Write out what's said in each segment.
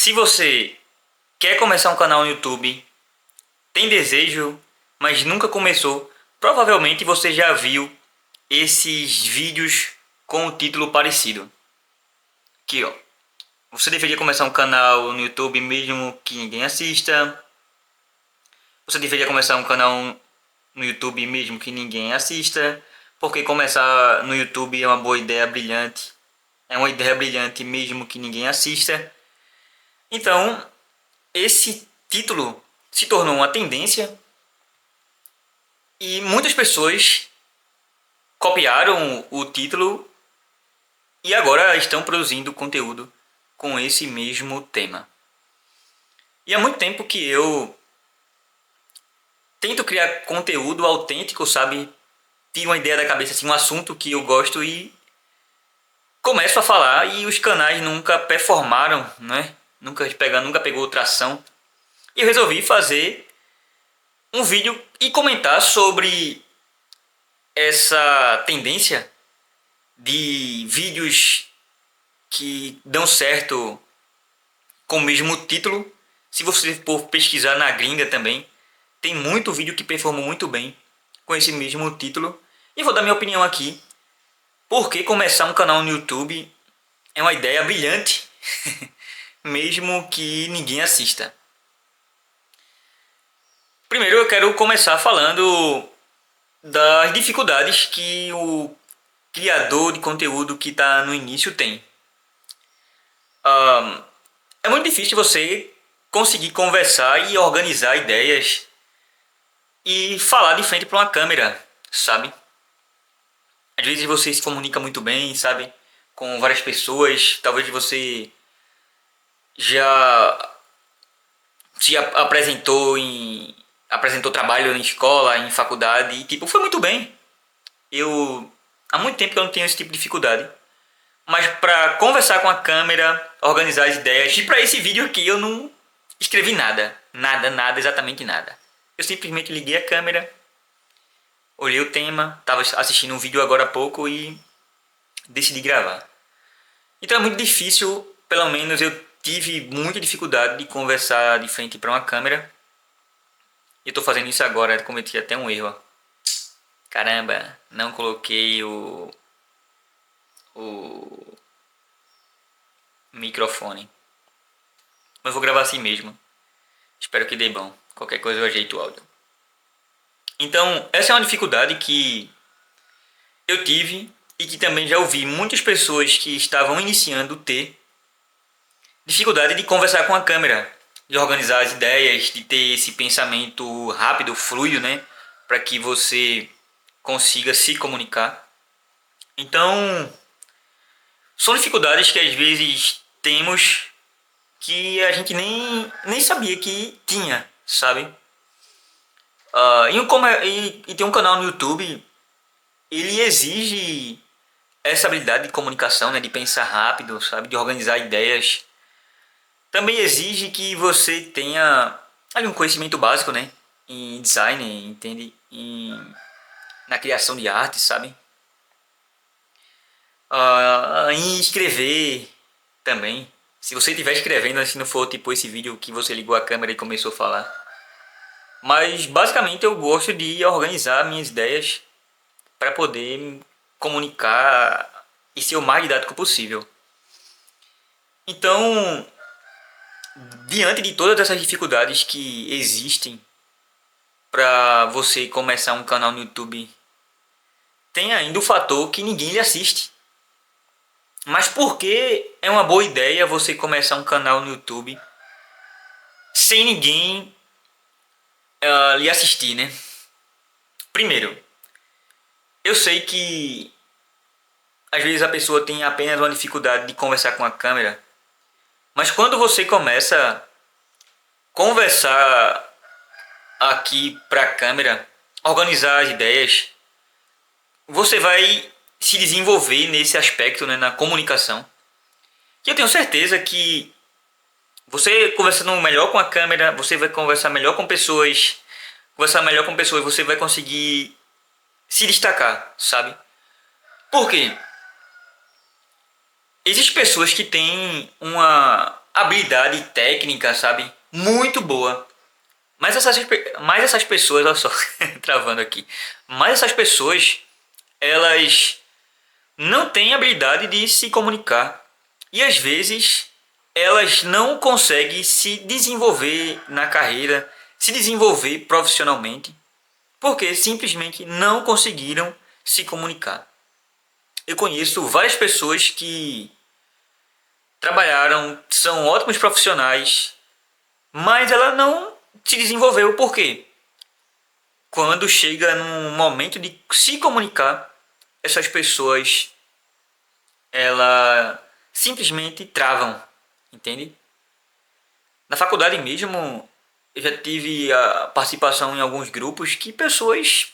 Se você quer começar um canal no YouTube, tem desejo, mas nunca começou, provavelmente você já viu esses vídeos com o título parecido. Aqui, ó. Você deveria começar um canal no YouTube mesmo que ninguém assista. Você deveria começar um canal no YouTube mesmo que ninguém assista. Porque começar no YouTube é uma boa ideia brilhante. É uma ideia brilhante mesmo que ninguém assista. Então, esse título se tornou uma tendência e muitas pessoas copiaram o título e agora estão produzindo conteúdo com esse mesmo tema. E há muito tempo que eu tento criar conteúdo autêntico, sabe? Tiro uma ideia da cabeça, assim, um assunto que eu gosto e começo a falar e os canais nunca performaram, né? Nunca pegou tração. E eu resolvi fazer um vídeo e comentar sobre essa tendência de vídeos que dão certo com o mesmo título. Se você for pesquisar na gringa também, tem muito vídeo que performou muito bem com esse mesmo título. E vou dar minha opinião aqui. Por que começar um canal no YouTube é uma ideia brilhante, mesmo que ninguém assista. Primeiro eu quero começar falando das dificuldades que o criador de conteúdo que está no início tem. É muito difícil você conseguir conversar e organizar ideias e falar de frente para uma câmera, sabe? Às vezes você se comunica muito bem, sabe? Com várias pessoas, talvez você já se apresentou trabalho em escola, em faculdade e tipo, foi muito bem. Eu há muito tempo que eu não tenho esse tipo de dificuldade. Mas para conversar com a câmera, organizar as ideias, e para esse vídeo aqui eu não escrevi nada. Nada, exatamente nada. Eu simplesmente liguei a câmera, olhei o tema, estava assistindo um vídeo agora há pouco e decidi gravar. Então é muito difícil, pelo menos eu tive muita dificuldade de conversar de frente para uma câmera. E eu estou fazendo isso agora, cometi até um erro. Caramba, não coloquei o microfone. Mas vou gravar assim mesmo. Espero que dê bom. Qualquer coisa eu ajeito o áudio. Então, essa é uma dificuldade que eu tive e que também já ouvi muitas pessoas que estavam iniciando ter dificuldade de conversar com a câmera, de organizar as ideias, de ter esse pensamento rápido, fluido, né? Para que você consiga se comunicar. Então, são dificuldades que às vezes temos que a gente nem sabia que tinha, sabe? E tem um canal no YouTube, ele exige essa habilidade de comunicação, né, de pensar rápido, sabe, de organizar ideias. Também exige que você tenha ali um conhecimento básico, né, em design, entende? Na criação de arte, sabe? Em escrever também. Se você estiver escrevendo, se não for tipo esse vídeo que você ligou a câmera e começou a falar. Mas basicamente eu gosto de organizar minhas ideias para poder comunicar e ser o mais didático possível. Então, diante de todas essas dificuldades que existem para você começar um canal no YouTube, tem ainda o fator que ninguém lhe assiste. Mas por que é uma boa ideia você começar um canal no YouTube sem ninguém lhe assistir, né? Primeiro, eu sei que às vezes a pessoa tem apenas uma dificuldade de conversar com a câmera, mas quando você começa a conversar aqui para a câmera, organizar as ideias, você vai se desenvolver nesse aspecto, né, na comunicação. E eu tenho certeza que você conversando melhor com a câmera, você vai conversar melhor com pessoas, você vai conseguir se destacar, sabe? Por quê? Existem pessoas que têm habilidade técnica, sabe? Muito boa. Mas essas pessoas, olha só, travando aqui. Mas essas pessoas, elas não têm habilidade de se comunicar. E às vezes elas não conseguem se desenvolver na carreira, se desenvolver profissionalmente, porque simplesmente não conseguiram se comunicar. Eu conheço várias pessoas que trabalharam, são ótimos profissionais, mas ela não se desenvolveu. Por quê? Quando chega num momento de se comunicar, essas pessoas ela simplesmente travam, entende? Na faculdade mesmo, eu já tive a participação em alguns grupos que pessoas,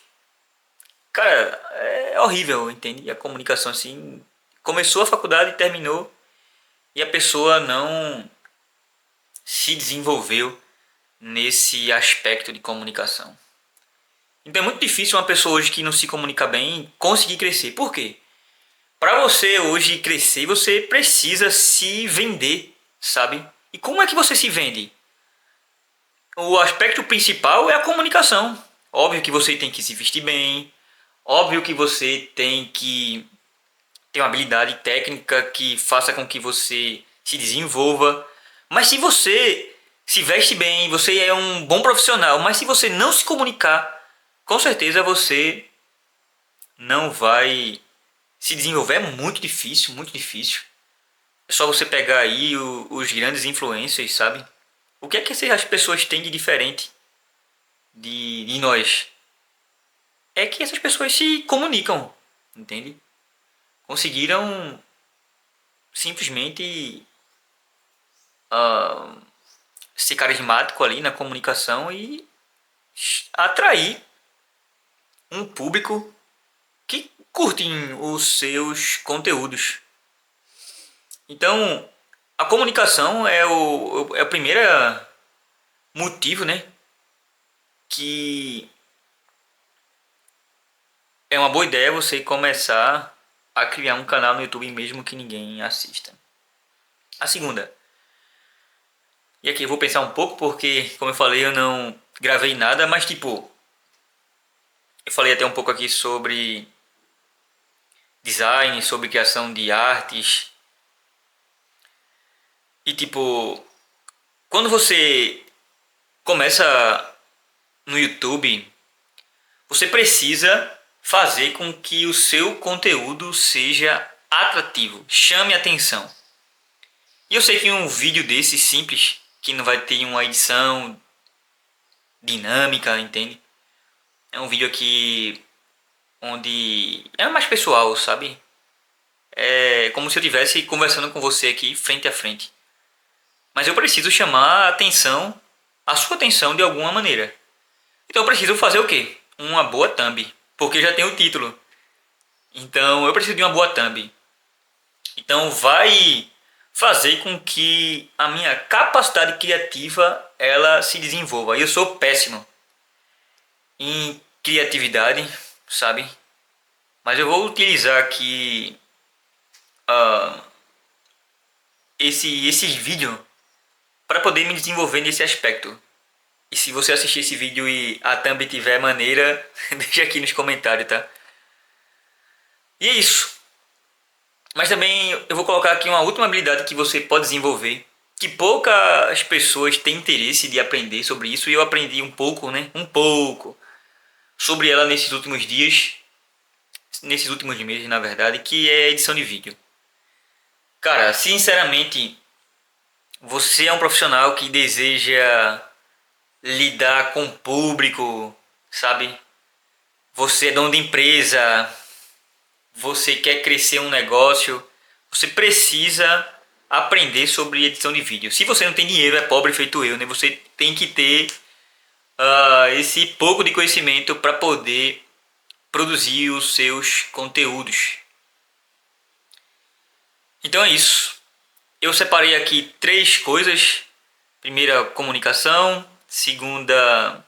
cara, é horrível, entende? A comunicação assim, começou a faculdade e terminou e a pessoa não se desenvolveu nesse aspecto de comunicação. Então é muito difícil uma pessoa hoje que não se comunica bem conseguir crescer. Por quê? Para você hoje crescer, você precisa se vender, sabe? E como é que você se vende? O aspecto principal é a comunicação. Óbvio que você tem que se vestir bem, óbvio que você tem que ter uma habilidade técnica que faça com que você se desenvolva. Mas se você se veste bem, você é um bom profissional, mas se você não se comunicar, com certeza você não vai se desenvolver. É muito difícil, muito difícil. É só você pegar aí os grandes influencers, sabe? O que é que as pessoas têm de diferente de nós? É que essas pessoas se comunicam, entende? Conseguiram simplesmente ah, ser carismático ali na comunicação e atrair um público que curtem os seus conteúdos. Então, a comunicação é o primeiro motivo, né, que é uma boa ideia você começar a criar um canal no YouTube mesmo que ninguém assista. A segunda, e aqui eu vou pensar um pouco porque, como eu falei, eu não gravei nada, mas tipo, eu falei até um pouco aqui sobre design, sobre criação de artes. E tipo, quando você começa no YouTube, você precisa fazer com que o seu conteúdo seja atrativo, chame atenção. E eu sei que um vídeo desse simples, que não vai ter uma edição dinâmica, entende? É um vídeo aqui onde é mais pessoal, sabe? É como se eu estivesse conversando com você aqui frente a frente. Mas eu preciso chamar a atenção, a sua atenção de alguma maneira. Então eu preciso fazer o quê? Uma boa thumb, porque já tem o título. Então eu preciso de uma boa thumb. Então vai fazer com que a minha capacidade criativa ela se desenvolva. Eu sou péssimo em criatividade, sabe? Mas eu vou utilizar aqui uh, esse vídeo para poder me desenvolver nesse aspecto. E se você assistir esse vídeo e a thumb tiver maneira, deixa aqui nos comentários, tá? E é isso. Mas também eu vou colocar aqui uma última habilidade que você pode desenvolver, que poucas pessoas têm interesse de aprender sobre isso, e eu aprendi um pouco, né? Um pouco sobre ela nesses últimos dias, nesses últimos meses, na verdade, que é edição de vídeo. Cara, sinceramente, você é um profissional que deseja lidar com o público, sabe? Você é dono de empresa, você quer crescer um negócio, você precisa aprender sobre edição de vídeo. Se você não tem dinheiro, é pobre feito eu, né? Você tem que ter esse pouco de conhecimento para poder produzir os seus conteúdos. Então é isso. Eu separei aqui 3 coisas. Primeira, comunicação. Segunda,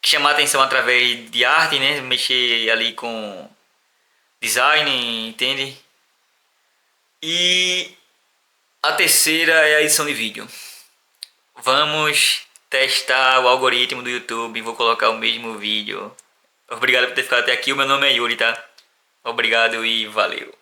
chamar atenção através de arte, né? Mexer ali com design, entende? E a terceira é a edição de vídeo. Vamos testar o algoritmo do YouTube. Vou colocar o mesmo vídeo. Obrigado por ter ficado até aqui. O meu nome é Yuri, tá? Obrigado e valeu.